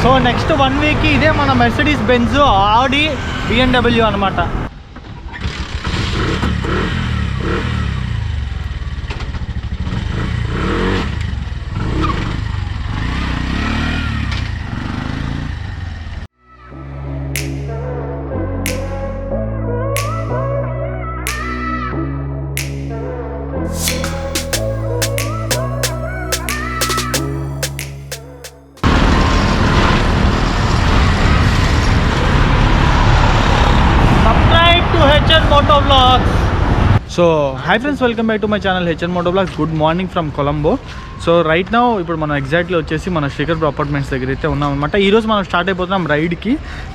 So next 1 వీక్కి ఇదే మన మెర్సిడీస్ బెంజ్, ఆడి, BMW అనమాట. Moto Vlogs. So hi friends, welcome back to my channel HN Moto Vlogs. Good morning from Colombo. So right now ఇప్పుడు మనం exactly వచ్చేసి మన Srikar apartments దగ్గర అయితే ఉన్నాం అనమాట. ఈరోజు మనం స్టార్ట్ అయిపోతున్నాం రైడ్కి.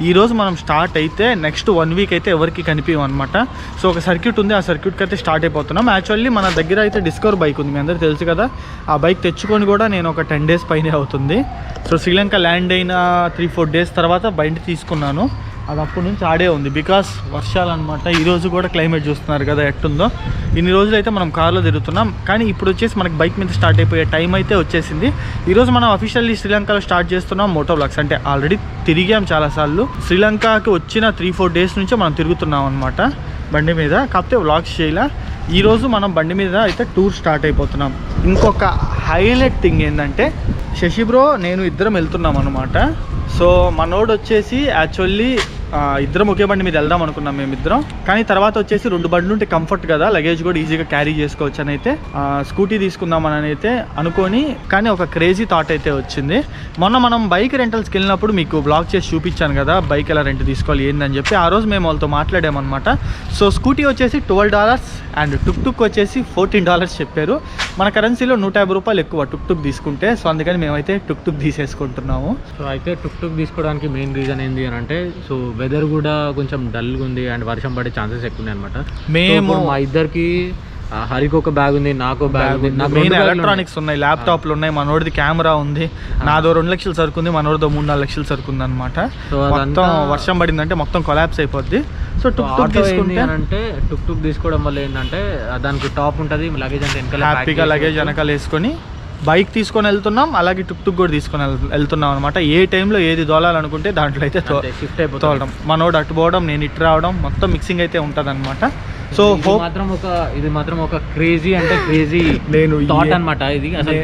ఈరోజు మనం స్టార్ట్ అయితే నెక్స్ట్ 1 వీక్ అయితే ఎవరికి కనిపించం అనమాట. సో ఒక సర్క్యూట్ ఉంది, ఆ సర్క్యూట్కి అయితే స్టార్ట్ అయిపోతున్నాం. యాక్చువల్లీ మన దగ్గర అయితే డిస్కవర్ బైక్ ఉంది, మీ అందరికీ తెలుసు కదా. ఆ బైక్ తెచ్చుకొని కూడా నేను ఒక 10 days పైనే అవుతుంది. సో శ్రీలంక ల్యాండ్ అయిన 3-4 days తర్వాత బండి తీసుకున్నాను. అది అప్పటి నుంచి ఆడే ఉంది, బికాస్ వర్షాలు అనమాట. ఈరోజు కూడా క్లైమేట్ చూస్తున్నారు కదా ఎట్టుందో. ఇన్ని రోజులు అయితే మనం కార్లో తిరుగుతున్నాం, కానీ ఇప్పుడు వచ్చేసి మనకి బైక్ మీద స్టార్ట్ అయిపోయే టైం అయితే వచ్చేసింది. ఈరోజు మనం అఫీషియల్లీ శ్రీలంకలో స్టార్ట్ చేస్తున్నాం మోటో వ్లాగ్స్. అంటే ఆల్రెడీ తిరిగాం చాలాసార్లు. శ్రీలంకకి వచ్చిన 3-4 days నుంచే మనం తిరుగుతున్నాం అనమాట బండి మీద. కాకపోతే వ్లాగ్స్ చేయాల. ఈరోజు మనం బండి మీద అయితే టూర్ స్టార్ట్ అయిపోతున్నాం. ఇంకొక హైలైట్ థింగ్ ఏంటంటే, శశి బ్రో నేను ఇద్దరం వెళ్తున్నాం అనమాట. సో మనోడు వచ్చేసి యాక్చువల్లీ ఇద్దరం ఒకే బండి మీద వెళ్దాం అనుకున్నాం మేమిద్దరం. కానీ తర్వాత వచ్చేసి 2 బండ్లు ఉంటే కంఫర్ట్ కదా, లగేజ్ కూడా ఈజీగా క్యారీ చేసుకోవచ్చు అని అయితే స్కూటీ తీసుకుందామని అయితే అనుకొని, కానీ ఒక క్రేజీ థాట్ అయితే వచ్చింది. మొన్న మనం బైక్ రెంటల్స్కి వెళ్ళినప్పుడు మీకు బ్లాగ్ చేసి చూపించాను కదా, బైక్ ఎలా రెంట్ తీసుకోవాలి ఏందని చెప్పి. ఆ రోజు మేము వాళ్ళతో మాట్లాడామన్నమాట. సో స్కూటీ వచ్చేసి $12 అండ్ టుక్ వచ్చేసి $14 చెప్పారు. మన కరెన్సీలో $150 ఎక్కువ టుక్ తీసుకుంటే. సో అందుకని మేమైతే టుక్ తీసేసుకుంటున్నాము. సో అయితే టుక్ తీసుకోవడానికి మెయిన్ రీజన్ ఏంటి అని అంటే, సో వెదర్ కూడా కొంచెం డల్గా ఉంది అండ్ వర్షం పడే ఛాన్సెస్ ఎక్కువ ఉన్నాయి అనమాట. మేము మా ఇద్దరికి, హరికి ఒక బ్యాగ్ ఉంది, నాకు బ్యాగ్ ఉంది, మెయిన్ ఎలక్ట్రానిక్స్ ఉన్నాయి, ల్యాప్టాప్లు ఉన్నాయి, మనోడిది కెమెరా ఉంది, నాదో 2 లక్షలు సరుకు ఉంది, మనోడిదో 3-4 లక్షలు సరుకు ఉంది అనమాట. మొత్తం వర్షం పడిందంటే మొత్తం కొలాప్స్ అయిపోద్ది. సో టుక్ తీసుకుంటే అంటే టుక్ తీసుకోవడం వల్ల ఏంటంటే దానికి టాప్ ఉంటుంది, లగేజ్ అంటే వెనకాల హ్యాపీగా లగేజ్ వెనకాల వేసుకొని బైక్ తీసుకొని వెళ్తున్నాం, అలాగే టుక్ కూడా తీసుకొని వెళ్తున్నాం అనమాట. ఏ టైంలో ఏది దోలాలనుకుంటే దాంట్లో అయితే షిఫ్ట్ అయిపోతాం. మనోడు అటు పోవడం, నేను ఇటు రావడం, మొత్తం మిక్సింగ్ అయితే ఉంటుంది అనమాట. సో ఇది మాత్రం ఒక క్రేజీ అంటే క్రేజీ నేను థాట్ అనమాట. ఇది అసలు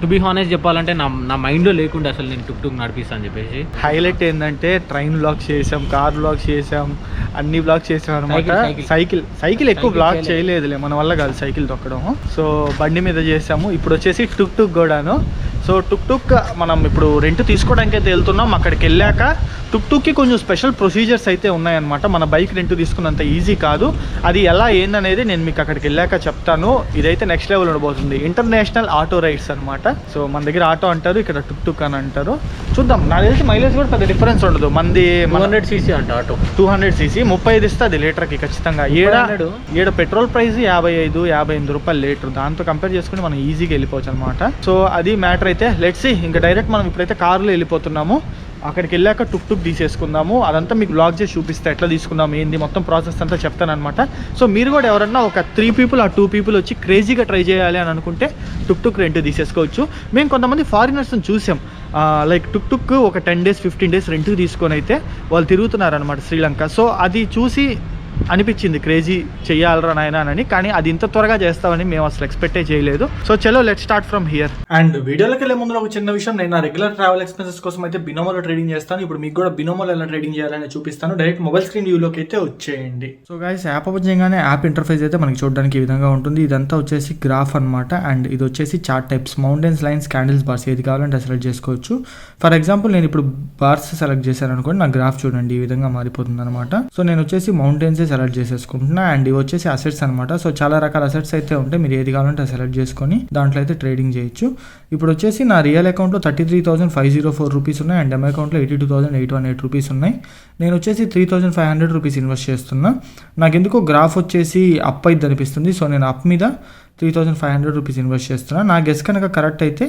టు బి హానెస్ట్ చెప్పాలంటే నా మైండ్లో లేకుండా అసలు నేను టుక్ నడిపిస్తాను అని చెప్పేసి. హైలైట్ ఏంటంటే ట్రైన్ బ్లాగ్ చేసాం, కార్ బ్లాగ్ చేసాం, అన్ని బ్లాగ్ చేసాం అనమాట. సైకిల్ ఎక్కువ బ్లాగ్ చేయలేదులే, మన వల్ల కాదు సైకిల్ తొక్కడం. సో బండి మీద చేసాము. ఇప్పుడు వచ్చేసి టుక్ కూడాను. సో టుక్ మనం ఇప్పుడు రెంట్ తీసుకోవడానికి అయితే వెళ్తున్నాం. అక్కడికి వెళ్ళాక టుక్కి కొంచెం స్పెషల్ ప్రొసీజర్స్ అయితే ఉన్నాయన్నమాట. మన బైక్ రెంట్ తీసుకున్నంత ఈజీ కాదు. అది ఎలా ఏందనేది నేను మీకు అక్కడికి వెళ్ళాక చెప్తాను. ఇదైతే నెక్స్ట్ లెవెల్ ఉండబోతుంది. ఇంటర్నేషనల్ ఆటో రైడ్స్ అనమాట. సో మన దగ్గర ఆటో అంటారు, ఇక్కడ టుక్ అని అంటారు. చూద్దాం. నాకు తెలిసి మైలేజ్ కూడా పెద్ద డిఫరెన్స్ ఉండదు. మంది 100cc అంట ఆటో, 200cc 35 ఇస్తుంది లీటర్కి ఖచ్చితంగా. ఏడ పెట్రోల్ ప్రైస్ 55-58 రూపాయలు లీటర్. దాంతో కంపేర్ చేసుకుని మనం ఈజీగా వెళ్ళిపోవచ్చు అనమాట. సో అది మ్యాటర్. అయితే లెట్స్ సీ. ఇంకా డైరెక్ట్ మనం ఇప్పుడైతే కార్లో వెళ్ళిపోతున్నాము. అక్కడికి వెళ్ళాక టుక్ తీసేసుకుందాము. అదంతా మీకు బ్లాగ్ చేసి చూపిస్తే ఎట్లా తీసుకుందాము ఏంది మొత్తం ప్రాసెస్ అంతా చెప్తానమాట. సో మీరు కూడా ఎవరన్నా ఒక 3 people ఆ 2 people వచ్చి క్రేజీగా ట్రై చేయాలి అని అనుకుంటే టుక్ రెంట్ తీసేసుకోవచ్చు. మేము కొంతమంది ఫారినర్స్ని చూసాం, లైక్ టుక్ ఒక 10 days 15 days రెంట్కి తీసుకొని అయితే వాళ్ళు తిరుగుతున్నారనమాట శ్రీలంక. సో అది చూసి అనిపించింది క్రేజీ చెయ్యాలరా నాయన అని. కానీ అది ఇంత త్వరగా చేస్తామని మేము అసలు ఎక్స్పెక్టే చేయలేదు. సో చలో let start from here. And వీడియోలోకి వెళ్ళే ముందు ఒక చిన్న విషయం, నేను నా రెగ్యులర్ ట్రావెల్ ఎక్స్పెన్సెస్ కోసం అయితే బినోమోలో ట్రేడింగ్ చేస్తాను. ఇప్పుడు మీకు కూడా బినోమోలో ఎలా ట్రేడింగ్ చేయాలని చూపిస్తాను. డైరెక్ట్ మొబైల్ స్క్రీన్ వ్యూలోకి అయితే వచ్చేయండి. సో గైస్, యాప్ ఓపెన్ చేయగానే యాప్ ఇంటర్ఫేస్ అయితే మనకి చూడడానికి ఈ విధంగా ఉంటుంది. ఇదంతా వచ్చేసి గ్రాఫ్ అనమాట. అండ్ ఇది వచ్చేసి chart types, mountains, lines, candles, bars, ఏది కావాలంటే సెలెక్ట్ చేసుకోవచ్చు. ఫర్ ఎగ్జాంపుల్ నేను ఇప్పుడు బార్స్ సెలెక్ట్ చేశాను అనుకోండి, నా గ్రాఫ్ చూడండి ఈ విధంగా మారిపోతుంది అనమాట. సో నేను వచ్చేసి మౌంటైన్స్ సెలెక్ట్ చేసేసుకుంటున్నా. అండ్ ఇవి వచ్చేసి అసెట్స్ అనమాట. సో చాలా రకాల అసెట్స్ అయితే ఉంటాయి, మీరు ఏది కావాలంటే సెలెక్ట్ చేసుకొని దాంట్లో అయితే ట్రేడింగ్ చేయొచ్చు. ఇప్పుడు వచ్చేసి నా రియల్ అకౌంట్లో 33,504 రూపీస్ ఉన్నాయి. అండ్ డెమో అకౌంట్లో 82,818 రూపీస్ ఉన్నాయి. నేను వచ్చేసి 3,500 రూపీస్ ఇన్వెస్ట్ చేస్తున్నా. నాకు ఎందుకో గ్రాఫ్ వచ్చేసి అప్ అయితే అనిపిస్తుంది. సో నేను అప్ మీద 3,500 రూపీస్ ఇన్వెస్ట్ చేస్తున్నా. నా గెస్ కనుక కరెక్ట్ అయితే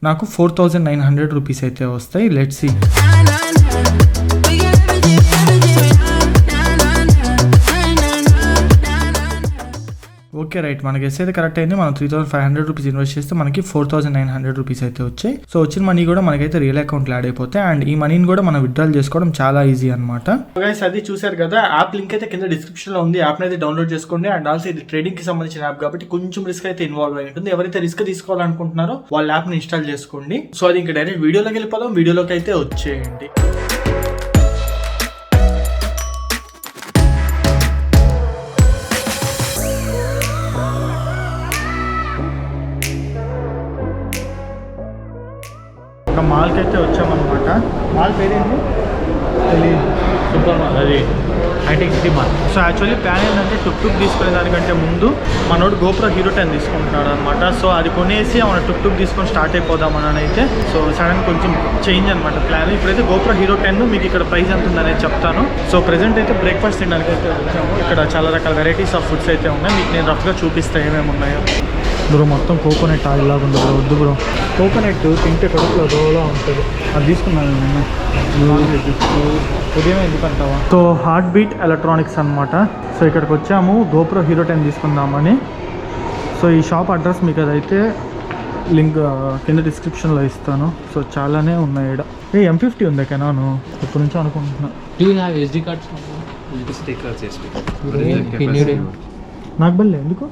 నాకు 4,900 రూపీస్ అయితే వస్తాయి. Let's see. ఓకే రైట్, మనకి ఎస్ అయితే కరెక్ట్ అయింది. మనం 3500 రూపీస్ ఇన్వెస్ట్ చేస్తే మనకి 4900 రూపీస్ అయితే వచ్చాయి. సో వచ్చిన మనీ కూడా మనకైతే రియల్ అకౌంట్లో యాడ్ అయిపోతాయి అండ్ ఈ మనీని కూడా మనం విత్డ్రాల్ చేసుకోవడం చాలా ఈజీ అనమాట. గైస్ అది చూసారు కదా, యాప్ లింక్ అయితే కింద డిస్క్రిప్షన్ లో ఉంది. యాప్ అయితే డౌన్లోడ్ చేసుకోండి. అండ్ ఆల్సో ఇది ట్రేడింగ్ కి సంబంధించిన యాప్ కాబట్టి కొంచెం రిస్క్ అయితే ఇన్వాల్వ్ అయి ఉంటుంది. ఎవరైతే రిస్క్ తీసుకోవాలనుకుంటున్నారో వాళ్ళ యాప్ ని ఇన్స్టాల్ చేసుకోండి. సో అది ఇంకా డైరెక్ట్ వీడియోలోకి వెళ్ళిపోదాం. వీడియోలోకి అయితే వచ్చేయండి. ఒక మాల్కి అయితే వచ్చామన్నమాట. మాల్ పేరేంటి తెలియదు. సూపర్ మాల్, అది హైటెక్ City mall. So actually plan ఏంటంటే టుక్ తీసుకునే దానికంటే ముందు మనోడు GoPro Hero 10 తీసుకుంటున్నాడు అనమాట. సో అది కొనేసి మన టుక్ తీసుకొని స్టార్ట్ అయిపోదామని అయితే. సో సడన్ కొంచెం చేంజ్ అనమాట ప్లాన్. ఇప్పుడైతే GoPro Hero 10 మీకు ఇక్కడ ప్రైస్ ఎంత ఉందనేది చెప్తాను. సో ప్రెజెంట్ అయితే బ్రేక్ఫాస్ట్ తినడానికి అయితే వచ్చాము. ఇక్కడ చాలా రకాల వెరైటీస్ ఆఫ్ ఫుడ్స్ అయితే ఉన్నాయి. మీకు నేను రఫ్గా చూపిస్తాను ఏమేమి ఉన్నాయో. బ్రో మొత్తం కోకోనట్ ఆయిల్ లాగా ఉంది బ్రో. వద్దు బ్రో, కోకోనట్ తింటే కడుపులో దోలా ఉంటుంది. అది తీసుకున్నాను నేను. ఉదయం ఎందుకంటావా. సో హార్ట్ బీట్ ఎలక్ట్రానిక్స్ అనమాట. సో ఇక్కడికి వచ్చాము GoPro Hero 10 తీసుకుందామని. సో ఈ షాప్ అడ్రస్ మీకు అదైతే లింక్ కింద డిస్క్రిప్షన్లో ఇస్తాను. సో చాలానే ఉన్నాయి ఇక్కడ. M50 ఉంది కెనాను, ఎప్పటి నుంచో అనుకుంటున్నా. నాకు బల్లే ఎందుకు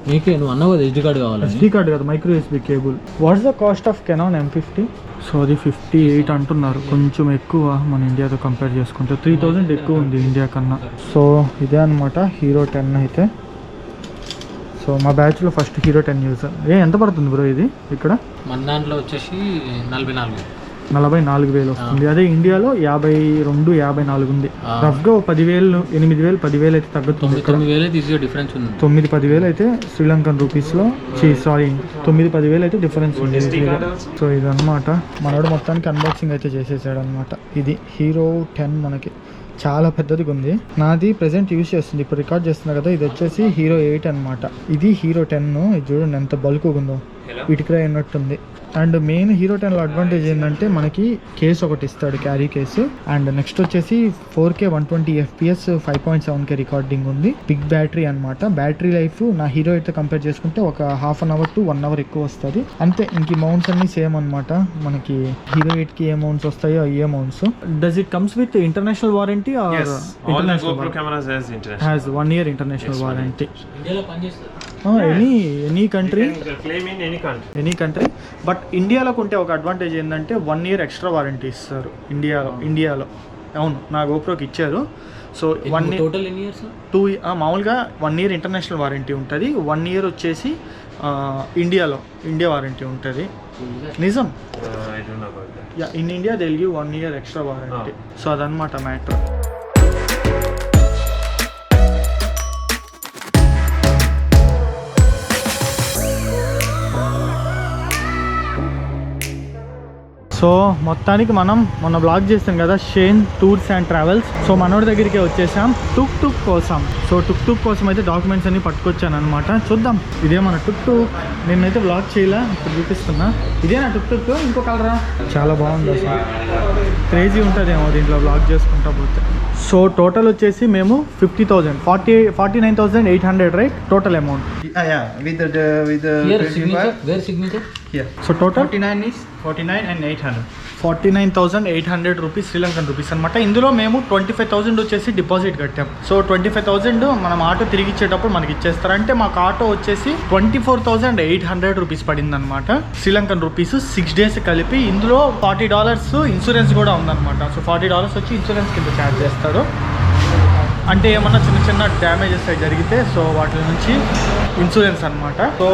నీకే, నువ్వు అన్నావు కదా SD కార్డ్ కావాలి. SD కార్డ్ కదా, micro USB cable. What's the cost of Canon M50? So అది 58 అంటున్నారు, కొంచెం ఎక్కువ మన ఇండియాతో కంపేర్ చేసుకుంటే. 3000 ఎక్కువ ఉంది ఇండియా కన్నా. సో ఇదే అనమాట Hero 10 అయితే. సో మా బ్యాచ్లో ఫస్ట్ Hero 10 యూజర్. ఎంత పడుతుంది బ్రో ఇది ఇక్కడ? మన దాంట్లో వచ్చేసి 44,000 వస్తుంది. అదే ఇండియాలో 52, 54 ఉంది. రఫ్గా 10,000, 8,000, 10,000 అయితే తగ్గుతుంది. 9-10,000 అయితే శ్రీలంకన్ రూపీస్లో, సారీ 9-10,000 అయితే డిఫరెన్స్ ఉంది. సో ఇదన్నమాట మనోడు మొత్తానికి అన్బాక్సింగ్ అయితే చేసేసాడు అనమాట. ఇది Hero 10 మనకి చాలా పెద్దదిగా ఉంది. నాది ప్రెసెంట్ యూజ్ చేస్తుంది, ఇప్పుడు రికార్డ్ చేస్తున్నా కదా. ఇది వచ్చేసి Hero 8 అనమాట. ఇది Hero 10. ఇది చూడండి ఎంత బల్క్గా ఉందో, ఇటుకరాయి అన్నట్టుంది. అండ్ మెయిన్ Hero 10లో అడ్వాంటేజ్ ఏంటంటే మనకి కేసు ఒకటి ఇస్తాడు, క్యారీ కేసు. అండ్ నెక్స్ట్ వచ్చేసి 4K 120 FPS 5.7K రికార్డింగ్ ఉంది. బిగ్ బ్యాటరీ అనమాట. బ్యాటరీ లైఫ్ నా Hero 8తో కంపేర్ చేసుకుంటే ఒక ½ అన్ అవర్ టు 1 అవర్ ఎక్కువ వస్తుంది అంతే. ఇంక మౌంట్స్ అన్ని సేమ్ అనమాట. మనకి Hero 8కి ఏ మౌంట్స్ వస్తాయో ఏ mounts. Does it comes with international warranty or? Yes, all the GoPro cameras has 1 year international warranty. ఇండియాలో పనిచేస్తుంది. Any country, You can claim in any country. But ఇండియాలో ఉంటే ఒక అడ్వాంటేజ్ ఏంటంటే 1 year ఎక్స్ట్రా వారంటీ ఇస్తారు ఇండియాలో. అవును, నా GoProకి ఇచ్చారు. సో 1 year టోటల్ ఎన్ని ఇయర్స్? 2 మామూలుగా 1 year ఇంటర్నేషనల్ వారంటీ ఉంటుంది. 1 year వచ్చేసి ఇండియా వారంటీ ఉంటుంది. నిజం. I don't know about that. In India they will give 1 year extra warranty. So అదనమాట మ్యాటర్. సో మొత్తానికి మనం మొన్న బ్లాగ్ చేస్తాం కదా, Shane tours and travels. So మనోడి దగ్గరికి వచ్చేసాం టుక్ కోసం. సో టుక్ కోసం అయితే డాక్యుమెంట్స్ అన్ని పట్టుకొచ్చాను అనమాట. చూద్దాం, ఇదే మన టుక్. నేనైతే బ్లాగ్ చేయలే, ఇప్పుడు చూపిస్తున్నా. ఇదే నా టుక్. ఇంకో కలరా, చాలా బాగుంది అసలు. క్రేజీ ఉంటుందేమో దీంట్లో బ్లాగ్ చేసుకుంటా పోతే. సో టోటల్ వచ్చేసి మేము 50,000, 49,800 right total amount. Yeah, with the signature? here. So total 49 and 800. 49,800 rupees Sri Lankan rupees అనమాట. ఇందులో మేము 25,000 వచ్చేసి డిపాజిట్ కట్టాం. సో 25,000 మనం ఆటో తిరిగి ఇచ్చేటప్పుడు మనకి ఇచ్చేస్తారు. అంటే మాకు ఆటో వచ్చేసి 24,800 రూపీస్ పడింది అనమాట శ్రీలంకన్ రూపీస్ 6 days కలిపి. ఇందులో $40 ఇన్సూరెన్స్ కూడా ఉందన్నమాట. సో $40 వచ్చి ఇన్సూరెన్స్ కింద ఛార్జ్ చేస్తారు. అంటే ఏమన్నా చిన్న డ్యామేజెస్ అవి జరిగితే సో వాటి నుంచి ఇన్సూరెన్స్ అనమాట. సో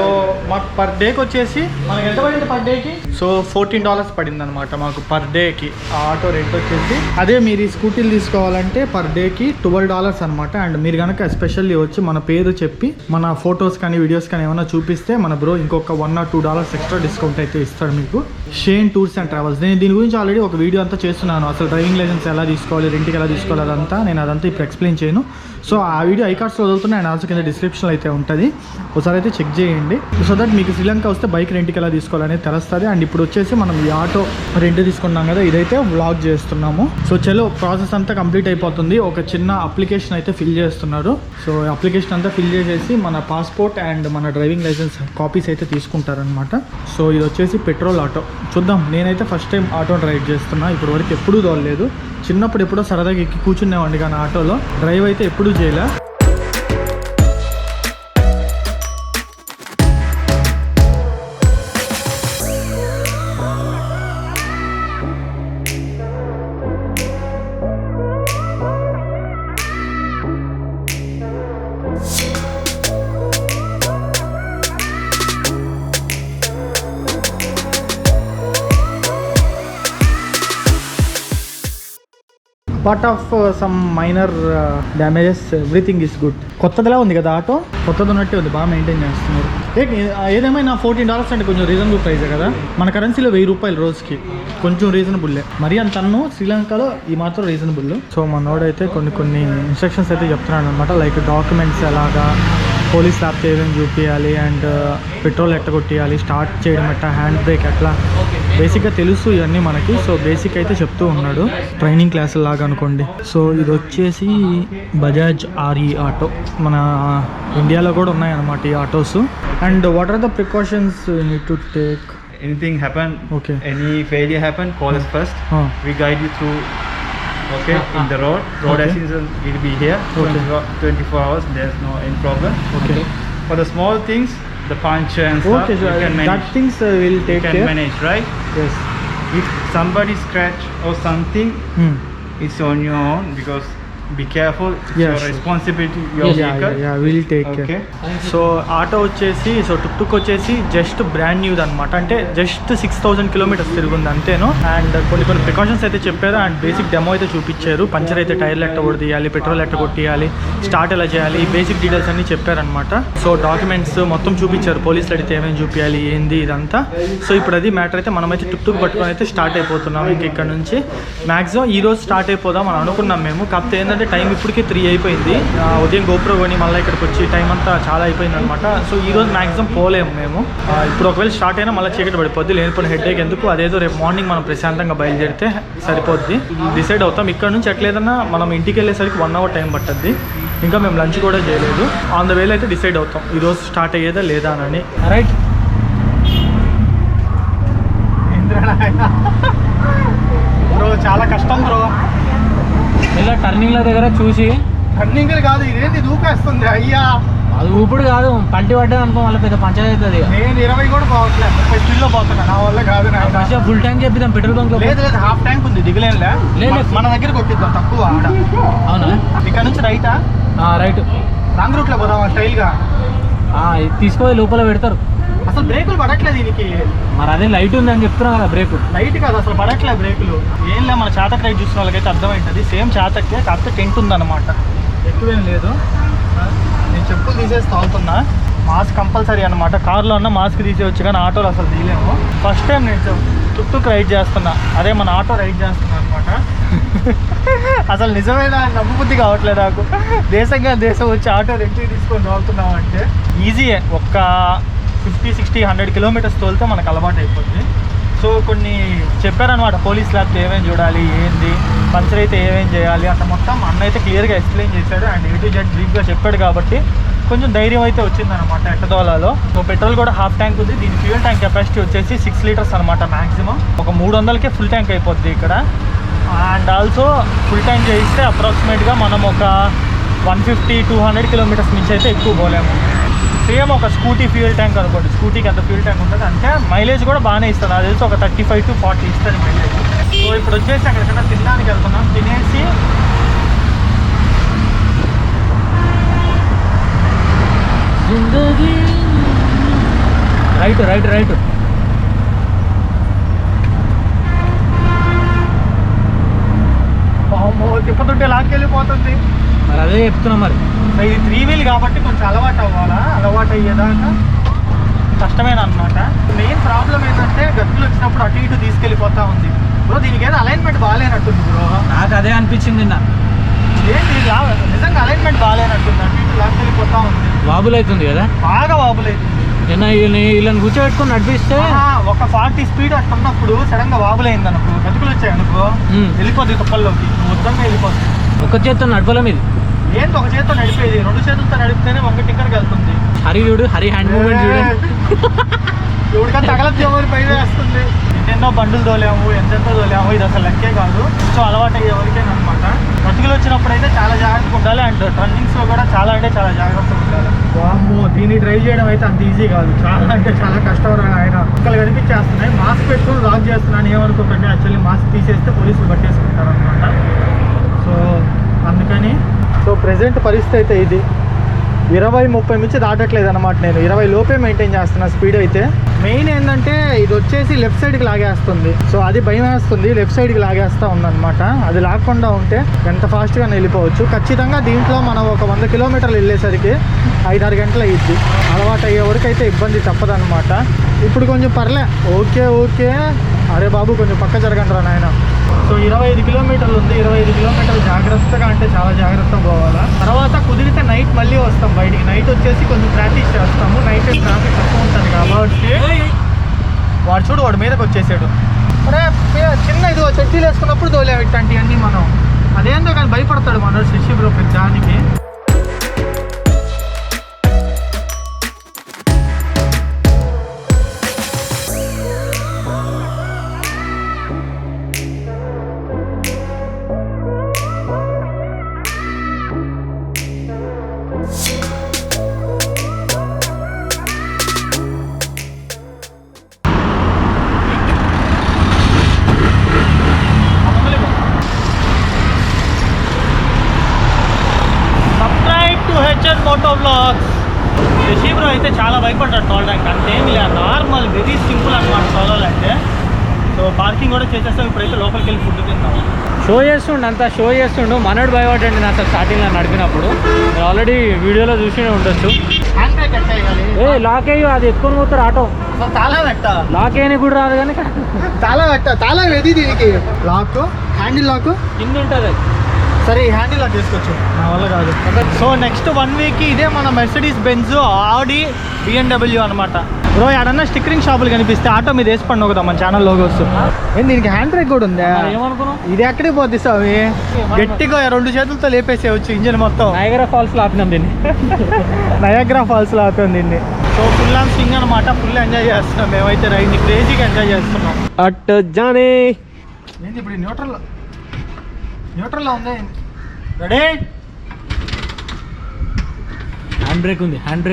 మాకు పర్ డేకి వచ్చేసి మనకి ఎంత పడింది పర్ డేకి? సో $14 పడింది అనమాట మాకు పర్ డేకి ఆటో రెంట్ వచ్చేసి. అదే మీరు ఈ స్కూటీలు తీసుకోవాలంటే పర్ డేకి $12 అనమాట. అండ్ మీరు కనుక ఎస్పెషల్లీ వచ్చి మన పేరు చెప్పి మన ఫొటోస్ కానీ వీడియోస్ కానీ ఏమైనా చూపిస్తే మన బ్రో ఇంకొక $1 or $2 ఎక్స్ట్రా డిస్కౌంట్ అయితే ఇస్తాడు మీకు. Shane tours and travels. నేను దీని గురించి ఆల్రెడీ ఒక వీడియో అంతా చేస్తున్నాను. అసలు డ్రైవింగ్ లైసెన్స్ ఎలా తీసుకోవాలి, రెంట్కి ఎలా తీసుకోవాలి, అదంతా నేను ఇప్పుడు ఎక్స్ప్లెయిన్ చేయను. సో ఆ వీడియో ఐకార్డ్స్లో వదులుతున్నా అండ్ ఆల్సో కింద డిస్క్రిప్షన్లో అయితే ఉంటుంది. ఒకసారి అయితే చెక్ చేయండి. సో దట్ మీకు శ్రీలంక వస్తే బైక్ రెంట్కి ఎలా తీసుకోవాలనేది తెలుస్తుంది. అండ్ ఇప్పుడు వచ్చేసి మనం ఈ ఆటో రెంట్ తీసుకున్నాం కదా, ఇదైతే వ్లాగ్ చేస్తున్నాము. సో చలో ప్రాసెస్ అంతా కంప్లీట్ అయిపోతుంది. ఒక చిన్న అప్లికేషన్ అయితే ఫిల్ చేస్తున్నారు. సో అప్లికేషన్ అంతా ఫిల్ చేసేసి మన పాస్పోర్ట్ అండ్ మన డ్రైవింగ్ లైసెన్స్ కాపీస్ అయితే తీసుకుంటారనమాట. సో ఇది వచ్చేసి పెట్రోల్ ఆటో. చూద్దాం, నేనైతే ఫస్ట్ టైం ఆటో డ్రైవ్ చేస్తున్నా. ఇప్పుడు వరకు ఎప్పుడూ తోలలేదు. చిన్నప్పుడు ఎప్పుడో సరదాగా ఎక్కి కూర్చునేవాడిని కానీ ఆటోలో డ్రైవ్ అయితే ఎప్పుడూ చేయలే. Part of some minor damages, everything is good. కొత్తదిలా ఉంది కదా ఆటో, కొత్తది ఉన్నట్టే ఉంది, బాగా మెయింటైన్ చేస్తున్నారు. ఏదేమైనా $14 అంటే కొంచెం రీజనబుల్ ప్రైజే కదా. మన కరెన్సీలో ₹1000 రోజుకి, కొంచెం రీజనబుల్లే. మరీ అంత అన్ను శ్రీలంకలో ఈ మాత్రం రీజనబుల్. సో మనోడైతే కొన్ని ఇన్స్ట్రక్షన్స్ అయితే చెప్తున్నాడు అనమాట. లైక్ డాక్యుమెంట్స్ ఎలాగా, పోలీస్ ల్యాబ్ ఏమేమి చూపించాలి, అండ్ పెట్రోల్ ఎట్ట కొట్టియాలి, స్టార్ట్ చేయడం ఎట్లా, హ్యాండ్ బ్రేక్ ఎట్లా, బేసిక్గా తెలుసు ఇవన్నీ మనకి. సో బేసిక్ అయితే చెప్తూ ఉన్నాడు, ట్రైనింగ్ క్లాసులు లాగా అనుకోండి. సో ఇది వచ్చేసి బజాజ్ RE ఆటో. మన ఇండియాలో కూడా ఉన్నాయన్నమాట ఈ autos. And what are the precautions need to take? Anything happen, Okay. any failure happen, call us first. Huh. We guide you through, okay, in the road. Road Okay. assistance will be here Okay. 24 hours. There's no any problem. Okay. For the small things, the puncture and stuff, Okay, so you can that manage. things will You take can care. manage, right? Yes. If somebody scratch or something, Hmm. it's on your own, because be careful. It's Yeah, your sure. responsibility, your Yeah, vehicle. we'll take care. Okay. So auto వచ్చేసి, so టుక్ వచ్చేసి just brand న్యూది అనమాట. అంటే just 6000 kilometres తిరుగుంది అంతేను. And కొన్ని precautions అయితే చెప్పారు. And basic demo అయితే చూపించారు. Puncture అయితే టైర్లు ఎట్ట కొట్టియాలి, పెట్రోల్ ఎట్ట కొట్టియాలి, స్టార్ట్ ఎలా చేయాలి, బేసిక్ డీటెయిల్స్ అన్ని చెప్పారనమాట. సో డాక్యుమెంట్స్ మొత్తం చూపించారు, పోలీసులు అడిగితే ఏమేమి చూపించాలి, ఏంది ఇదంతా. సో ఇప్పుడు అది మ్యాటర్ అయితే మనమైతే టుక్ పట్టుకొని అయితే స్టార్ట్ అయిపోతున్నాం. ఇంక ఇక్కడ నుంచి మ్యాక్సిమం ఈ రోజు స్టార్ట్ అయిపోదాం అని అనుకున్నాం మేము. కాకపోతే ఏంటంటే టైం ఇప్పటికే 3 అయిపోయింది. ఉదయం గోప్రో కొని మళ్ళీ ఇక్కడికి వచ్చి టైం అంతా చాలా అయిపోయింది అనమాట. సో ఈ రోజు మ్యాక్సిమం పోలేము మేము. ఇప్పుడు ఒకవేళ స్టార్ట్ అయినా మళ్ళీ చీకటి పడిపోద్ది, లేనిపోయిన హెడేక్ ఎందుకు, అదేదో రేపు మార్నింగ్ మనం ప్రశాంతంగా బయలుదేరితే సరిపోద్ది. డిసైడ్ అవుతాం. ఇక్కడ నుంచి ఎట్లేదన్నా మనం ఇంటికి వెళ్ళేసరికి 1 అవర్ టైం పట్టద్ది. ఇంకా మేము లంచ్ కూడా చేయలేదు. ఆన్ ద వేలో అయితే డిసైడ్ అవుతాం ఈరోజు స్టార్ట్ అయ్యేదా లేదా అని. రైట్ బ్రో, చాలా కష్టం బ్రో. ఇలా టర్నింగ్ల దగ్గర చూసి, రన్నింగ్ కాదు ఇదేంటి దూకేస్తుంది అయ్యా. అది ఊపిడి కాదు, పంటి పడ్డా అనుకో మళ్ళీ పెద్ద పంచాయతీ అవుతుంది. నేను 20 కూడా పోవట్లేదు, 30 స్పీడ్లో పోతున్నా. నా వల్ల కాదు. ఫస్ట్ ఫుల్ ట్యాంక్ చెప్పిద్దాం పెట్రోల్ బంక్ లో. లేదు హాఫ్ ట్యాంక్ ఉంది, దిగలేనులే. లేదు మన దగ్గర కొట్టిద్దాం తక్కువ ఆడ. అవునా? ఇక్కడ నుంచి రైటా? రైట్. రాంగ్ రూట్లో పోదాం స్టైల్గా. తీసుకొని లోపల పెడతారు. అసలు బ్రేకులు పడట్లేదు దీనికి. మరి అదే లైట్ ఉందని చెప్తున్నా కదా, బ్రేక్ లైట్ కాదు అసలు, పడట్లేదు బ్రేకులు. ఏం లేదు, మన చాతక్ రైడ్ చూసిన వాళ్ళకైతే అర్థమవుతుంది. సేమ్ చాతక్కే, కాకపోతే టెంట్ ఉందన్నమాట, ఎక్కువేం లేదు. నేను చెప్పులు తీసేసి తాగుతున్నా. మాస్క్ కంపల్సరీ అనమాట. కార్లో ఉన్న మాస్క్ తీసేవచ్చు కానీ ఆటోలో అసలు తీయలేము. ఫస్ట్ టైం నేను టుక్ రైడ్ చేస్తున్నా, అదే మన ఆటో రైడ్ చేస్తున్నా అనమాట. అసలు నిజమైన నమ్మబుద్ధి కావట్లేదు నాకు. దేశం వచ్చి ఆటో రెంట్కి తీసుకొని తాగుతున్నాం అంటే ఈజీయే. ఒక్క 50, 60, 100 కిలోమీటర్స్ తోలితే మనకు అలవాటు అయిపోద్ది. సో కొన్ని చెప్పారనమాట, పోలీస్ ల్యాబ్తో ఏమేమి చూడాలి, ఏంది, పంచర్ అయితే ఏమేమి చేయాలి అంత మొత్తం అన్న అయితే క్లియర్గా ఎక్స్ప్లెయిన్ చేశాడు. అండ్ A to Z బ్రీఫ్గా చెప్పాడు కాబట్టి కొంచెం ధైర్యం అయితే వచ్చిందనమాట ఎట్టదోలాలో. సో పెట్రోల్ కూడా హాఫ్ ట్యాంక్ ఉంది. దీని ఫ్యూయల్ ట్యాంక్ కెపాసిటీ వచ్చేసి 6 లీటర్స్ అనమాట మ్యాక్సిమం. ఒక 300కే ఫుల్ ట్యాంక్ అయిపోద్ది ఇక్కడ. అండ్ ఆల్సో ఫుల్ ట్యాంక్ చేయిస్తే అప్రాక్సిమేట్గా మనం ఒక 150-200 కిలోమీటర్స్ నుంచి అయితే ఎక్కువ పోలేము. సేమ్ ఒక స్కూటీ ఫ్యూయల్ ట్యాంక్ అనుకోండి, స్కూటీకి అంత ఫ్యూయల్ ట్యాంక్ ఉంటుంది. అంటే మైలేజ్ కూడా బాగానే ఇస్తుంది, అది తెలిసి ఒక 35 to 40 ఇస్తుంది మైలేజ్. సో ఇప్పుడు వచ్చేసి అక్కడికన్నా తినడానికి వెళ్తున్నాం. తినేసి రైట్ తిప్పుతుంటే లాక్కెళ్ళిపోతుంది. మరి అదే చెప్తున్నా. మరి ఇది 3 వీల్ కాబట్టి కొంచెం అలవాటు అవ్వాలా. అలవాటు అయ్యేదాకా కష్టమేనా అనమాట. మెయిన్ ప్రాబ్లం ఏంటంటే గతులు వచ్చినప్పుడు అటు ఇటు తీసుకెళ్ళిపోతా ఉంది బ్రో. దీనికి ఏదో అలైన్మెంట్ బాగాలేనట్టుంది బ్రో. నాకు అదే అనిపించింది నిన్న. ఏంటి నిజంగా అలైన్మెంట్ బాగాలేనట్టుంది, అటు ఇటు లాక్ వెళ్ళిపోతా ఉంది, వాబుల్ అవుతుంది కదా బాగా వాబులైతుంది. నిన్న వీళ్ళని కూర్చోబెట్టుకొని నడిపిస్తే ఒక 40 స్పీడ్ అట్లా ఉన్నప్పుడు సడన్ గా వాబులైంది అనుకో, గతుకులు వచ్చాయి అనుకో, వెళ్ళిపోద్ది తుప్పల్లోకి, నువ్వు వద్దంగా వెళ్ళిపోతుంది. ఒక చేత్తో నడపలేం ఇది. ఏంటి ఒక చేతితో నడిపేది, 2 చేతులతో నడిపితేనే ఒక టిక్కర్కి వెళ్తుంది. హరి చూడు, హరి హ్యాండ్ మూమెంట్ చూడండి. ఎవరికైనా తగలద్దేమో భయం వేస్తుంది. ఎన్నెన్నో బండులు తోలాము, ఎంతెంతో తోలాము, ఇది అసలు లెక్కే కాదు. సో అలవాటు అయ్యే వరకేనమాట. గతుకులు వచ్చినప్పుడు అయితే చాలా జాగ్రత్తగా ఉండాలి, అండ్ టర్నింగ్స్ లో కూడా చాలా అంటే చాలా జాగ్రత్తగా ఉండాలి. వామ్మో, దీన్ని డ్రైవ్ చేయడం అయితే అంత ఈజీ కాదు, చాలా అంటే చాలా కష్టం. ఆయన ఒక్కలు కనిపించేస్తున్నాయి, మాస్క్ పెట్టుకుని లాక్ చేస్తున్నాను ఏమనుకోకండి. యాక్చువల్లీ మాస్క్ తీసేస్తే పోలీసులు పట్టేసుకుంటారు అనమాట. సో అందుకని ప్రెసెంట్ పరిస్థితి అయితే ఇది 20-30 మించి దాటట్లేదు అనమాట. నేను 20 లోపే మెయింటైన్ చేస్తున్నా స్పీడ్ అయితే. మెయిన్ ఏంటంటే ఇది వచ్చేసి లెఫ్ట్ సైడ్కి లాగేస్తుంది, సో అది భయం వేస్తుంది. లెఫ్ట్ సైడ్కి లాగేస్తూ ఉందన్నమాట. అది లాగకుండా ఉంటే ఎంత ఫాస్ట్గా వెళ్ళిపోవచ్చు. ఖచ్చితంగా దీంట్లో మనం ఒక 100 కిలోమీటర్లు వెళ్ళేసరికి 5-6 గంటలు అయ్యిద్ది. అలవాటు అయ్యే వరకు అయితే ఇబ్బంది తప్పదన్నమాట. ఇప్పుడు కొంచెం పర్లే, ఓకే. అరే బాబు కొంచెం పక్క జరగండి రా నాయన. సో 25 కిలోమీటర్లు ఉంది, 25 కిలోమీటర్లు జాగ్రత్తగా అంటే చాలా జాగ్రత్తగా పోవాలా. తర్వాత కుదిరితే నైట్ మళ్ళీ వస్తాం బయటికి. నైట్ వచ్చేసి కొంచెం ప్రాక్టీస్ చేస్తాము. నైట్ ట్రాఫిక్ తక్కువ ఉంటుంది కాబట్టి. వాడు చూడు, వాడు మీదకి వచ్చేసాడు. అరే చిన్న ఇది చెట్టీలు వేసుకున్నప్పుడు తోలేవు ఇట్లాంటివన్నీ మనం. అదేందో కానీ భయపడతాడు మనోడు శశి బ్రో దానికి. Moto blogs. శశి బ్రో అయితే చాలా భయపడ్డాడు తోలడానికి, అంతేమి లేదు, నార్మల్ వెరీ సింపుల్ అనమాట తోలాలి అంటే. సో పార్కింగ్ కూడా చేసేస్తాం. ఇప్పుడైతే లోపలికి వెళ్ళి ఫుడ్ తిందాం. షో చేస్తుండు. మనోడు భయపడ్డాడు నేను అసలు స్టార్టింగ్లో నడిపినప్పుడు. మీరు ఆల్రెడీ వీడియోలో చూసినే ఉండొచ్చు. హ్యాండ్ బ్రేక్ ఎట్లా వేయాలి? లాక్ అయ్యి అది ఎత్తుకొని పోతారు ఆటో. తాళం పెట్టా, లాక్ అయ్యని కూడా రాదు కానీ తాళం వెది దీనికి. లాక్, హ్యాండిల్ లాక్ కింద ఉంటుంది. సరే ఈ హ్యాండిల్ లాక్ చేసుకోవచ్చు, నా వల్ల కాదు. సో నెక్స్ట్ 1 వీక్ ఇదే మన మెర్సిడీస్ బెంజ్, ఆడి, BMW అనమాట. బ్రో ఎడన్నా స్టిక్కరింగ్ షాపులు కనిపిస్తే ఆటో మీద వేసి పండు ఒకదా మన ఛానల్ లోగోస్. ఏం దీనికి హ్యాండ్ బ్రేక్ కూడా ఉందా? ఏమనుకున్నావు? ఇది ఎక్కడికి పోద్ది స్వామి, గట్టిగా 2 చేతులతో లేపేసేవచ్చు ఇంజిన్ మొత్తం. నయాగరా ఫాల్స్ లో ఆపినాం దీన్ని. నయాగరా ఫాల్స్ లో ఆపాం దీన్ని. సో ఫుల్ ఆన్ స్వింగ్ అనమాట, ఫుల్ ఎంజాయ్ చేస్తున్నాం మేమైతే. రైడ్ని క్రేజీగా ఎంజాయ్ చేస్తున్నాం. అట్ జానే ఏంటి ఇప్పుడు న్యూట్రల్లో ఉంది. రెడీ? హ్యాండ్ బ్రేక్ ఉంది. హ్యాండ్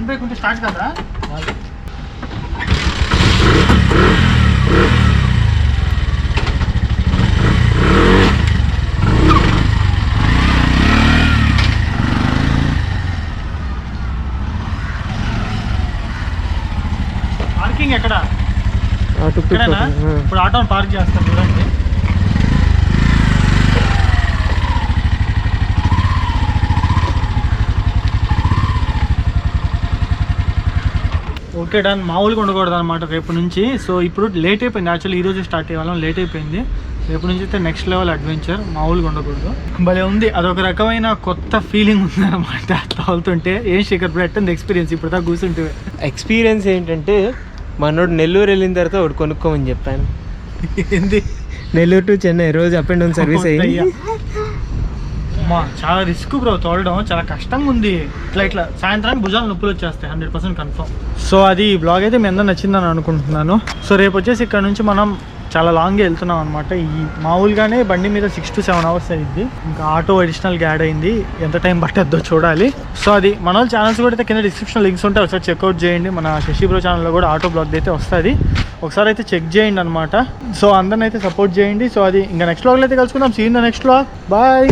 బ్రేక్ ఉంటే స్టార్ట్ కదా. పార్కింగ్ ఎక్కడ? ఇక్కడేనా? ఇప్పుడు ఆటోని పార్క్ చేస్తాం చూడండి. Okay done. మామూలుగా ఉండకూడదు అనమాట రేపు నుంచి. సో ఇప్పుడు లేట్ అయిపోయింది, యాక్చువల్లీ ఈరోజు స్టార్ట్ అయ్యే వాళ్ళం, లేట్ అయిపోయింది. రేపు నుంచి అయితే నెక్స్ట్ లెవెల్ అడ్వెంచర్, మామూలుగా ఉండకూడదు. భలే ఉంది, అదొక రకమైన కొత్త ఫీలింగ్ ఉంది అనమాట తోలుతుంటే. ఏం శేఖర్ బ్రో ఎట్టుంది ఎక్స్పీరియన్స్ ఇప్పుడు దాకా కూర్చుంటే? ఎక్స్పీరియన్స్ ఏంటంటే మనోడు నెల్లూరు వెళ్ళిన తర్వాత ఒకటి కొనుక్కోమని చెప్పాను. ఏంది? నెల్లూరు టు చెన్నై రోజు అప్ అండ్ డౌన్ సర్వీస్ అయ్యి. చాలా రిస్క్ బ్రో తోలడం, చాలా కష్టంగా ఉంది. ఇట్లా సాయంత్రానికి భుజాలు నొప్పులు వచ్చేస్తాయి 100% కన్ఫర్మ్. సో అది ఈ బ్లాగ్ అయితే మీ అందరూ నచ్చిందని అనుకుంటున్నాను. సో రేపు వచ్చేసి ఇక్కడ నుంచి మనం చాలా లాంగ్గా వెళ్తున్నాం అనమాట. ఈ మామూలుగానే బండి మీద 6 to 7 hours అయింది. ఇంకా ఆటో అడిషనల్గా యాడ్ అయింది, ఎంత టైం పట్టద్దో చూడాలి. సో అది మన వాళ్ళ ఛానల్స్ కూడా అయితే కింద డిస్క్రిప్షన్ లింక్స్ ఉంటాయి, ఒకసారి చెక్అవుట్ చేయండి. మన శశి బ్రో ఛానల్లో కూడా ఆటో బ్లాగ్ అయితే వస్తుంది, ఒకసారి అయితే చెక్ చేయండి అనమాట. సో అందరిని అయితే సపోర్ట్ చేయండి. సో అది ఇంకా నెక్స్ట్ బ్లాగ్లో అయితే కలుసుకుందాం. See in the next vlog. Bye.